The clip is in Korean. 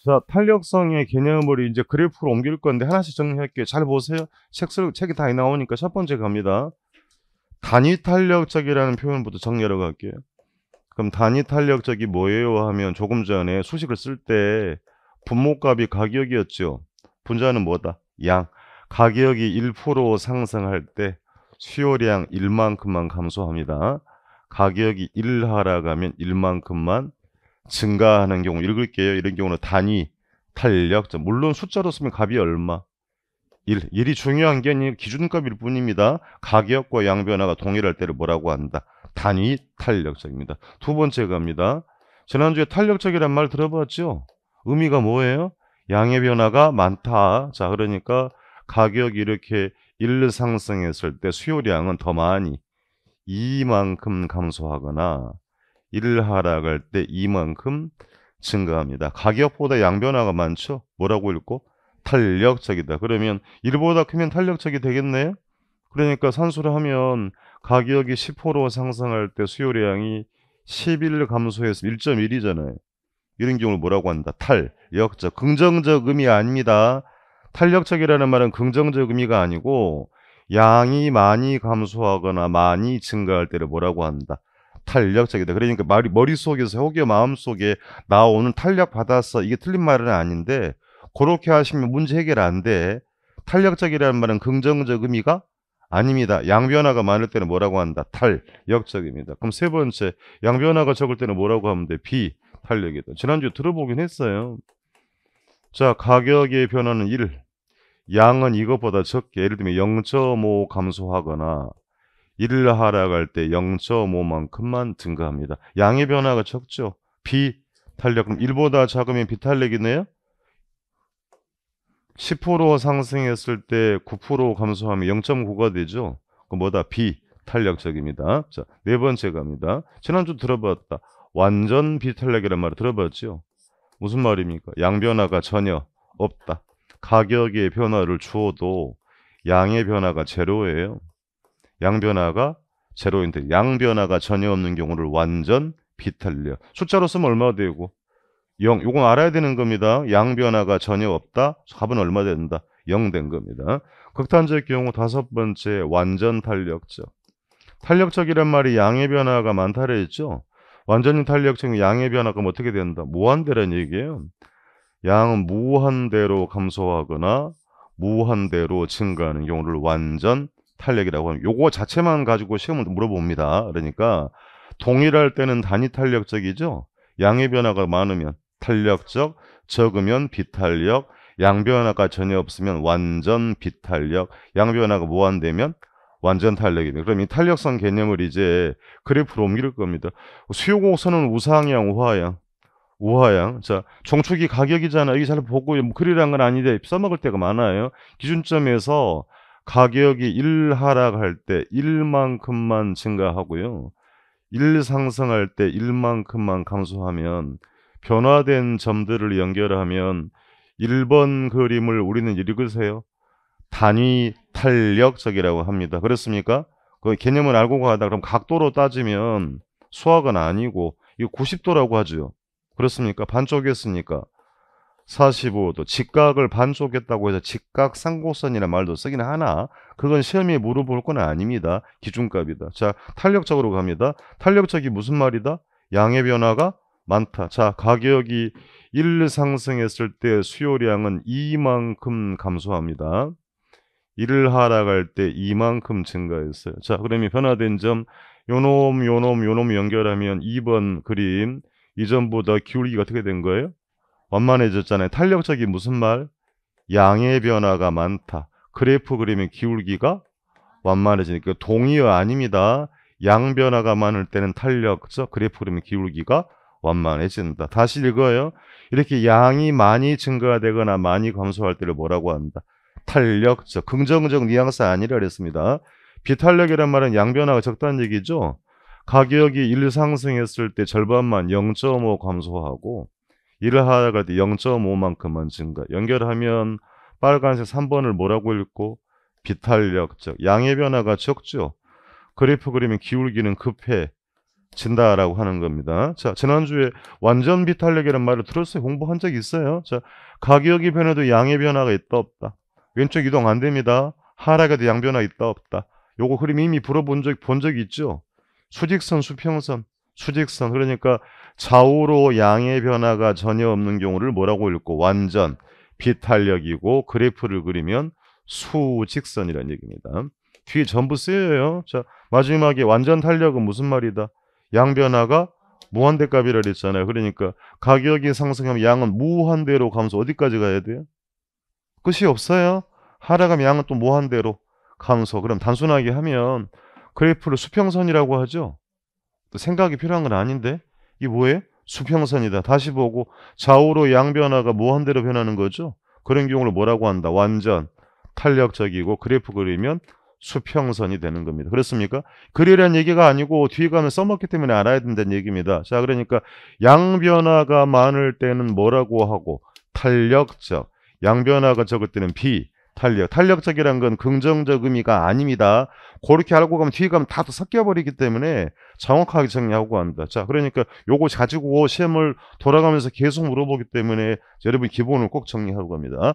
자, 탄력성의 개념을 이제 그래프로 옮길 건데 하나씩 정리할게요. 잘 보세요. 책이 다 나오니까 첫 번째 갑니다. 단위 탄력적이라는 표현부터 정리하러 갈게요. 그럼 단위 탄력적이 뭐예요 하면 조금 전에 수식을 쓸 때 분모값이 가격이었죠. 분자는 뭐다? 양. 가격이 1% 상승할 때 수요량 1만큼만 감소합니다. 가격이 1 하락하면 1만큼만 증가하는 경우 읽을게요. 이런 경우는 단위 탄력적. 물론 숫자로 쓰면 값이 얼마? 1. 1이 중요한 게 아니라 기준값일 뿐입니다. 가격과 양 변화가 동일할 때를 뭐라고 한다? 단위 탄력적입니다. 두 번째 갑니다. 지난주에 탄력적이란 말 들어봤죠? 의미가 뭐예요? 양의 변화가 많다. 자, 그러니까 가격이 이렇게 1 상승했을 때 수요량은 더 많이 이만큼 감소하거나 1 하락할 때 이만큼 증가합니다. 가격보다 양 변화가 많죠? 뭐라고 읽고? 탄력적이다. 그러면 1보다 크면 탄력적이 되겠네요? 그러니까 산수를 하면 가격이 10% 상승할 때 수요량이 11 감소해서 1.1이잖아요. 이런 경우를 뭐라고 한다? 탄력적. 긍정적 의미 아닙니다. 탄력적이라는 말은 긍정적 의미가 아니고 양이 많이 감소하거나 많이 증가할 때를 뭐라고 한다? 탄력적이다. 그러니까 머릿속에서 혹여 마음속에 나오는 탄력 받았어. 이게 틀린 말은 아닌데 그렇게 하시면 문제 해결 안 돼. 탄력적이라는 말은 긍정적 의미가 아닙니다. 양변화가 많을 때는 뭐라고 한다? 탄력적입니다. 그럼 세 번째, 양변화가 적을 때는 뭐라고 하면 돼? 비탄력이다. 지난주에 들어보긴 했어요. 자, 가격의 변화는 1. 양은 이것보다 적게, 예를 들면 0.5 감소하거나 1 하락할 때 0.5만큼만 증가합니다. 양의 변화가 적죠. 비탄력. 그럼 1보다 작으면 비탄력이네요. 10% 상승했을 때 9% 감소하면 0.9가 되죠. 그럼 뭐다? 비탄력적입니다. 자, 네 번째 갑니다. 지난주 들어봤다. 완전 비탄력이라는 말 들어봤죠? 무슨 말입니까? 양 변화가 전혀 없다. 가격의 변화를 주어도 양의 변화가 제로예요. 양 변화가 제로인데 양 변화가 전혀 없는 경우를 완전 비탄력. 숫자로 쓰면 얼마 되고? 0. 요건 알아야 되는 겁니다. 양 변화가 전혀 없다. 값은 얼마 된다? 0 된 겁니다. 극단적 경우 다섯 번째 완전 탄력적. 탄력적이란 말이 양의 변화가 많다라 했죠. 완전히 탄력적인 양의 변화가 어떻게 된다? 무한대란 얘기예요. 양은 무한대로 감소하거나 무한대로 증가하는 경우를 완전 탄력이라고 합니다. 요거 자체만 가지고 시험을 물어봅니다. 그러니까 동일할 때는 단위 탄력적이죠. 양의 변화가 많으면 탄력적, 적으면 비탄력, 양 변화가 전혀 없으면 완전 비탄력, 양 변화가 무한되면 완전 탄력입니다. 그럼 이 탄력성 개념을 이제 그래프로 옮길 겁니다. 수요곡선은 우상향, 우하향. 우하향. 자, 종축이 가격이잖아. 여기 잘 보고 뭐 그리란 건 아닌데 써먹을 때가 많아요. 기준점에서 가격이 1 하락할 때 1만큼만 증가하고요. 1 상승할 때 1만큼만 감소하면 변화된 점들을 연결하면 1번 그림을 우리는 읽으세요. 단위 탄력적이라고 합니다. 그렇습니까? 그 개념을 알고 가다 그럼 각도로 따지면 수학은 아니고 이거 90도라고 하죠. 그렇습니까? 반쪽했으니까 45도. 직각을 반쪽했다고 해서 직각상곡선이라는 말도 쓰긴 하나 그건 시험에 물어볼 건 아닙니다. 기준값이다. 자, 탄력적으로 갑니다. 탄력적이 무슨 말이다? 양의 변화가 많다. 자, 가격이 1 상승했을 때 수요량은 이만큼 감소합니다. 1 하락할 때 이만큼 증가했어요. 자, 그러면 변화된 점 요놈 연결하면 2번 그림 이전보다 기울기가 어떻게 된 거예요? 완만해졌잖아요. 탄력적이 무슨 말? 양의 변화가 많다. 그래프 그리면 기울기가 완만해지니까 동의어 아닙니다. 양 변화가 많을 때는 탄력적, 그래프 그리면 기울기가 완만해진다. 다시 읽어요. 이렇게 양이 많이 증가되거나 많이 감소할 때를 뭐라고 한다? 탄력적, 긍정적 뉘앙스 아니라 그랬습니다. 비탄력이란 말은 양 변화가 적다는 얘기죠. 가격이 1 상승했을 때 절반만 0.5 감소하고 1 하락할 때 0.5만큼만 증가. 연결하면 빨간색 3번을 뭐라고 읽고? 비탄력적. 양의 변화가 적죠. 그래프 그리면 기울기는 급해 진다라고 하는 겁니다. 자, 지난주에 완전 비탄력이라는 말을 들었어요. 공부한 적 있어요. 자, 가격이 변해도 양의 변화가 있다 없다. 왼쪽 이동 안 됩니다. 하락에도 양 변화 있다 없다. 요거 흐름 이미 본 적 있죠. 수직선, 수평선, 수직선. 그러니까 좌우로 양의 변화가 전혀 없는 경우를 뭐라고 읽고 완전 비탄력이고 그래프를 그리면 수직선이라는 얘기입니다. 뒤에 전부 쓰여요. 자, 마지막에 완전 탄력은 무슨 말이다? 양 변화가 무한대값이라 그랬잖아요. 그러니까 가격이 상승하면 양은 무한대로 감소. 어디까지 가야 돼요? 끝이 없어요. 하락하면 양은 또 무한대로 감소. 그럼 단순하게 하면 그래프를 수평선이라고 하죠. 또 생각이 필요한 건 아닌데 이게 뭐예요? 수평선이다. 다시 보고 좌우로 양 변화가 무한대로 변하는 거죠. 그런 경우를 뭐라고 한다? 완전 탄력적이고 그래프 그리면 수평선이 되는 겁니다. 그렇습니까? 그리라는 얘기가 아니고 뒤에 가면 써먹기 때문에 알아야 된다는 얘기입니다. 자, 그러니까 양 변화가 많을 때는 뭐라고 하고 탄력적, 양 변화가 적을 때는 비탄력. 탄력적이란 건 긍정적 의미가 아닙니다. 그렇게 알고 가면 뒤에 가면 다 섞여버리기 때문에 정확하게 정리하고 한다. 자, 그러니까 요거 가지고 시험을 돌아가면서 계속 물어보기 때문에 여러분 기본을 꼭 정리하고 갑니다.